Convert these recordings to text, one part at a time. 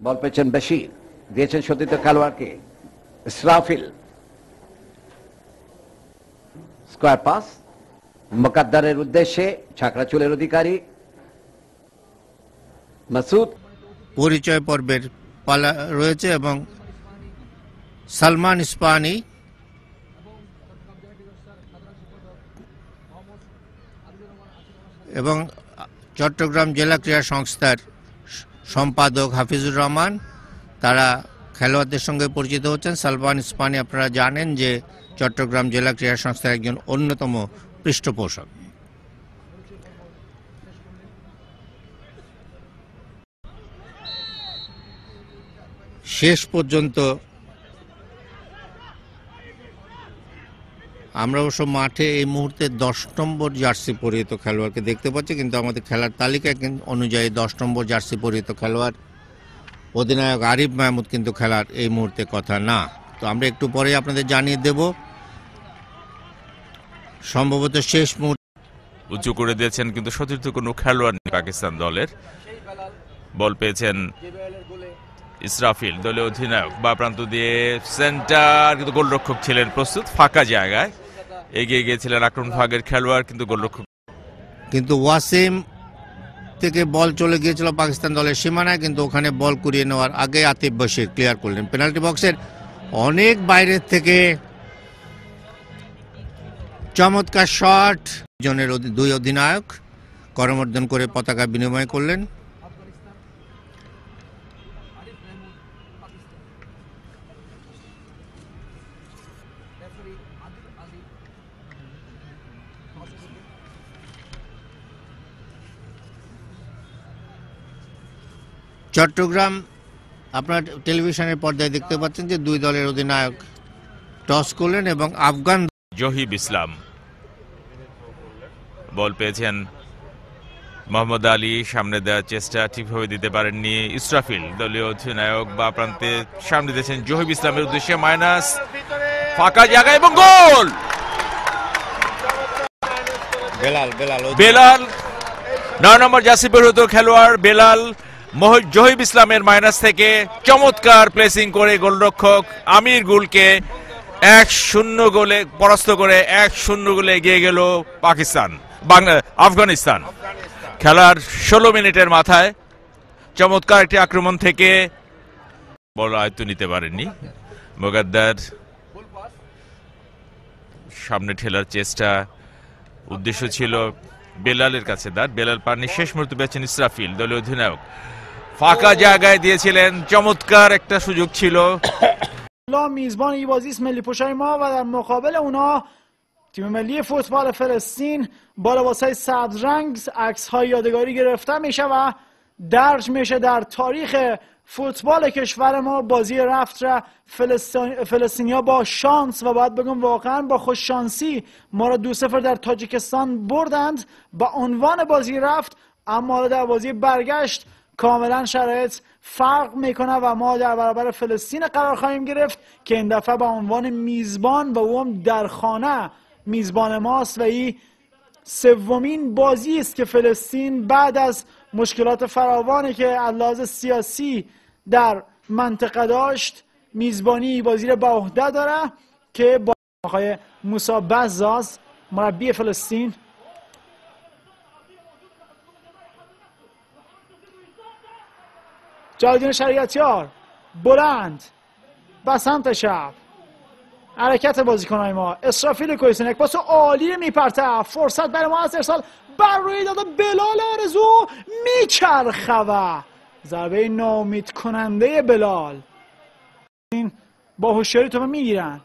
বল পেয়েছেন বশির, দিয়েছেন সতীর্থ খেলোয়াড়কে ইসরাফিল, স্কোয়ার পাস মুকাদ্দারের উদ্দেশ্যে, ছাকড়া চুলের অধিকারী মাসুদ। পরিচয় পর্বের পালা রয়েছে এবং সালমান ইস্পাহানি এবং চট্টগ্রাম জেলা ক্রীড়া সংস্থার সম্পাদক হাফিজুর রহমান, তারা খেলোয়াড়দের সঙ্গে পরিচিত হচ্ছেন। সালমান ইস্পাহানি আপনারা জানেন যে চট্টগ্রাম জেলা ক্রীড়া সংস্থার একজন অন্যতম পৃষ্ঠপোষক। শেষ পর্যন্ত আমরা অবশ্য মাঠে এই মুহূর্তে 10 নম্বর জার্সি পরিহিত খেলোয়াড়কে দেখতে পাচ্ছি, কিন্তু আমাদের খেলার তালিকা অনুযায়ী 10 নম্বর জার্সি পরিহিত খেলোয়াড় অধিনায়ক আরিফ মাহমুদ কিন্তু খেলার এই মুহূর্তে কথা না। তো আমরা একটু পরে আপনাদের জানিয়ে দেব। সম্ভবত শেষ মুহূর্তে উঁচু করে দিয়েছেন, কিন্তু সতীর্থ কোনো খেলোয়াড় নেই পাকিস্তান দলের। বল পেয়েছেন ইসরাফিল, দলীয় অধিনায়ক, বা প্রান্ত দিয়ে সেন্টার, কিন্তু গোলরক্ষক ছিলেন প্রস্তুত। ফাঁকা জায়গায় এগিয়ে গিয়েছিলেন আক্রমণ ভাগের খেলোয়াড়, কিন্তু গোলরক্ষক, কিন্তু ওয়াসিম থেকে বল চলে গিয়েছিল পাকিস্তান দলের সীমানায়, কিন্তু ওখানে বল কুড়িয়ে নেওয়ার আগে আতিফ বশির ক্লিয়ার করলেন। পেনাল্টি বক্সের অনেক বাইরের থেকে চমৎকার শট, জনের দুই অধিনায়ক করমর্দন করে পতাকা বিনিময় করলেন। চট্টগ্রাম আপনার টেলিভিশনের পর্দায় দেখতে পাচ্ছেন যে দুই দলের অধিনায়ক টস করলেন এবং আফগান জহিব ইসলাম। বল পেয়েছেন মোহাম্মদ আলী, সামনে দেওয়ার চেষ্টা ঠিকভাবে দিতে পারেননি ইসরাফিল, দলীয় অধিনায়ক, বা প্রান্তে সামনে দিয়েছেন জহিব ইসলামের উদ্দেশ্যে, মাইনাস, ফাঁকা জায়গা এবং গোল। বেলাল 9 নম্বর জার্সি পরিহিত খেলোয়াড় বেলাল জহিব ইসলামের মাইনাস থেকে চমৎকার প্লেসিং করে গোলরক্ষক আমির গুলকে 1-0 গোলে পরাস্ত করে 1-0 গোলে এগিয়ে গেল আফগানিস্তান। খেলার 16 মিনিটের মাথায় চমৎকার একটি আক্রমণ থেকে বল আয়ত্ত নিতে পারেননি মুকাদ্দার, সামনে ঠেলার চেষ্টা, উদ্দেশ্য ছিল বেলালের কাছে বেলাল পাননি, শেষ মুহূর্তে পেয়েছেন ইসরাফিল, দলীয় অধিনায়ক, ফাঁকা জায়গায় দিয়েছিলেন, চমৎকার একটা সুযোগ ছিল। میزبان این بازی است ملی پوشای ما و در مقابل اونا تیم ملی فوتبال فلسطین با لباسای سبز رنگ عکس های یادگاری گرفته میشه و درج میشه در تاریخ فوتبال کشور ما. بازی رفت را فلسطینیا با شانس و باید بگم واقعا با خوش شانسی ما را 2-0 در تاجیکستان بردند با عنوان بازی رفت، اما در بازی برگشت کاملا شرایط فرق میکنه و ما در برابر فلسطین قرار خواهیم گرفت که این دفعه به عنوان میزبان و اون در خانه میزبان ماست و این سومین بازی است که فلسطین بعد از مشکلات فراوانی که از لحاظ سیاسی در منطقه داشت میزبانی بازی را به عهده داره که با آقای موسی بزاز مربی فلسطین جایدین شریعتیار بلند به سمت چپ، حرکت بازیکن‌های ما، اسرافیل کویسن یک پاس عالی میپرته، فرصت برای ما از ارسال بر روی داده بلال آرزو، میچرخه و ضربه ناامید کننده بلال. این با هوشیاری توپ میگیرن.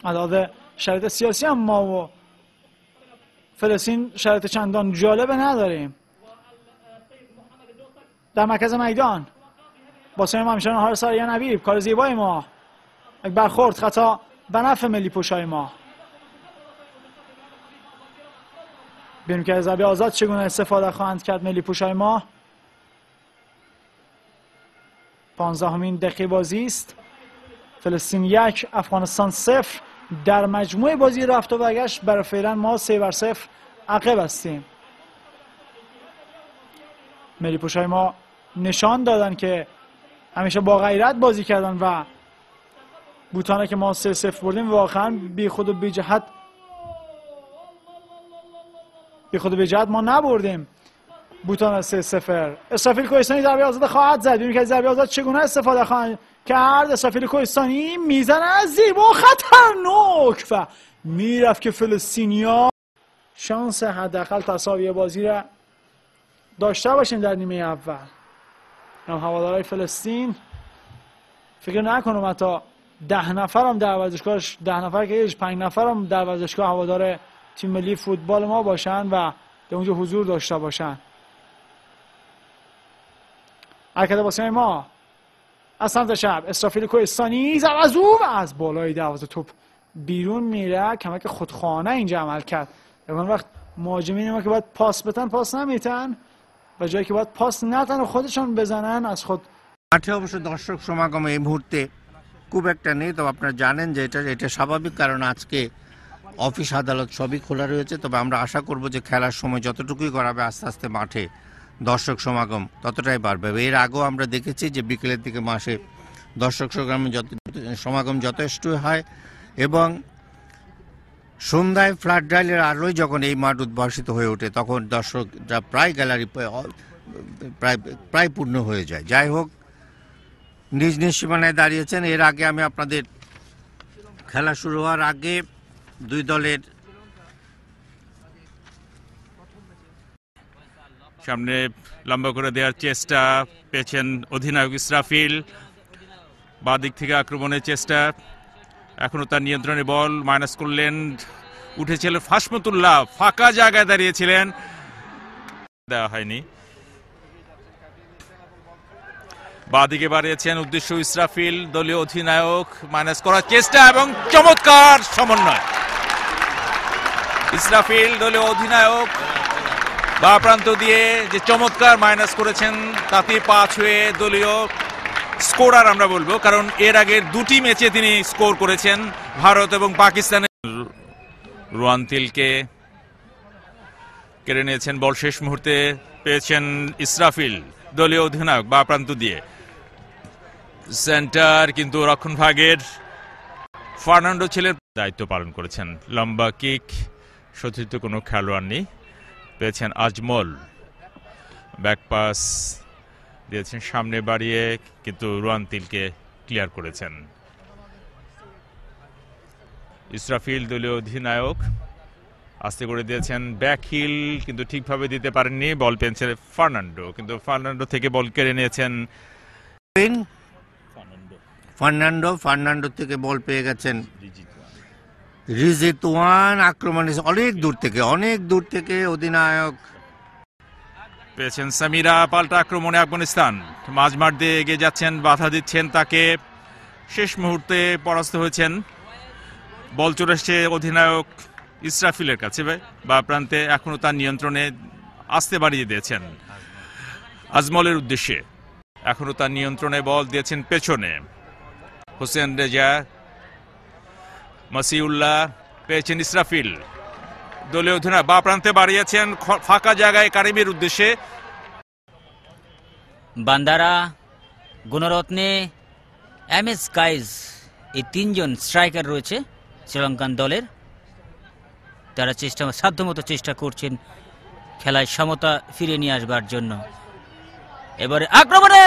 علاوه شرایط سیاسی هم ما و فلسطین شرایط چندان جالبه نداریم. در مرکز میدان با سایم همچنان حارس آریان حبیب، کار زیبای ما، یک برخورد خطا به نفع ملی پوشای ما. ببینیم که از ضربه آزاد چگونه استفاده خواهند کرد ملی پوشای ما. 15مین دقیقه بازی است. فلسطین 1 افغانستان 0. در مجموع بازی رفت و برگشت برای فعلا ما 3-0 عقب هستیم. ملی پوشای ما نشان دادن که همیشه با غیرت بازی کردن و بوتانه که ما 3-0 بردیم واقعا بی خود و بی جهت ما نبردیم بوتان 3-0. اسرافیل کوهستانی ضربه آزاد خواهد زد. ببینید که ضربه آزاد چگونه استفاده خواهد کرد. اسرافیل کوهستانی میزنه زیبا خطرناک و میرفت که فلسطینیا شانس حداقل تساوی بازی را داشته باشیم در نیمه اول. هم هوادارهای فلسطین فکر نکنم حتی 10 نفر هم در ورزشگاهش 10 نفر که 5 نفر هم در ورزشگاه هوادار تیم ملی فوتبال ما باشن و در اونجا حضور داشته باشن. حرکت بازیکن ما از سمت چپ اسرافیل کوهستانی ضربه از او و از بالای دروازه توپ بیرون میره. کمک خودخواهانه اینجا عمل کرد. اون وقت مهاجمین ما که باید پاس بدن پاس نمیتن و جایی که باید پاس ندن و خودشون بزنن از خود মাঠে অবশ্য দর্শক সমাগম এই মুহূর্তে খুব একটা নেই, তবে আপনারা জানেন যে এটা স্বাভাবিক, কারণ আজকে অফিস আদালত সবই খোলা রয়েছে। তবে আমরা আশা করব যে খেলার সময় যতটুকুই করাবে আস্তে আস্তে মাঠে দর্শক সমাগম ততটাই বাড়বে। এর আগেও আমরা দেখেছি যে বিকেলের দিকে মাসে দর্শক সমাগম যথেষ্ট হয় এবং সন্ধ্যায় ফ্লাড ডাইলের আলোয় যখন এই মাঠ উদ্ভাসিত হয়ে ওঠে তখন দর্শকরা প্রায় গ্যালারি প্রায় পূর্ণ হয়ে যায়। যাই হোক, নিজ নিজ সীমানায় দাঁড়িয়েছেন। এর আগে আমি আপনাদের খেলা শুরু হওয়ার আগে দুই দলের সামনে লম্বা করে দেওয়ার চেষ্টা পেয়েছেন অধিনায়ক ইসরাফিল। বাঁ দিক থেকে আক্রমণের চেষ্টা, এখনো তার নিয়ন্ত্রণে বল মাইনাস করলেন। উঠেছিলেন ফাসমতুল্লাহ, ফাঁকা জায়গায় দাঁড়িয়েছিলেন, দেওয়া হয়নি। বাঁ দিকে বাড়িয়েছেন উদ্দেশ্য ইসরাফিল, দলীয় অধিনায়ক মাইনাস করার চেষ্টা এবং চমৎকার সমন্বয়। ইসরাফিল দলীয় অধিনায়ক বা প্রান্ত দিয়ে যে চমৎকার মাইনাস করেছেন তাতে 5 হয়ে দলীয় স্কোরার আমরা বলবো, কারণ এর আগের দুটি ম্যাচে তিনি স্কোর করেছেন ভারত এবং পাকিস্তানের। রুয়ান্তিলকে কেড়ে নিয়েছেন বল, শেষ মুহূর্তে পেয়েছেন ইসরাফিল দলীয় অধিনায়ক বা প্রান্ত দিয়ে। সেন্টার কিন্তু রক্ষণ ভাগের ফার্নান্ডো ছিলেন, দায়িত্ব পালন করেছেন। লম্বা কিক, সতীর্থ কোনো খেলোয়াড় নেই, পেয়েছেন আজমল। ব্যাক পাস দিয়েছেন সামনে বাড়িয়ে, কিন্তু রুয়ান্তিলকে ক্লিয়ার করেছেন। ইসরাফিল দলীয় অধিনায়ক আস্তে করে দিয়েছেন ব্যাক হিল, কিন্তু ঠিকভাবে দিতে পারেননি। বল পেয়েছেন ফার্নান্ডো, কিন্তু ফার্নান্ডো থেকে বল কেড়ে নিয়েছেন ফার্নান্ডো থেকে বল পেয়ে গেছেন রিজিতওয়ান। আক্রমণ অনেক দূর থেকে অধিনায়ক পেয়েছেন সামিরা। পাল্টা আক্রমণে আফগানিস্তান মাঝমাঠ দিয়ে এগিয়ে যাচ্ছেন, বাধা দিচ্ছেন তাকে, শেষ মুহূর্তে পরাস্ত হয়েছেন। বল চলে এসছে অধিনায়ক ইসরাফিলের কাছে বা প্রান্তে, এখনো তার নিয়ন্ত্রণে আসতে বাড়িয়ে দিয়েছেন আজমলের উদ্দেশ্যে। এখনো তার নিয়ন্ত্রণে বল দিয়েছেন পেছনে হোসেন রেজা। মাসিউল্লাহ পেয়েছেন ইসরাফিল, দলীয় অধিনায়ক বা প্রান্তে বাড়িয়েছেন ফাঁকা জায়গায় কারিমের উদ্দেশ্যে। বান্দারা, গুণরত্নে, এমএস গাইজ, এই 3 জন স্ট্রাইকার রয়েছে শ্রীলঙ্কান দলের। তারা সাধ্যমতো চেষ্টা করছেন খেলায় সমতা ফিরে নিয়ে আসবার জন্য। এবারে আক্রমণে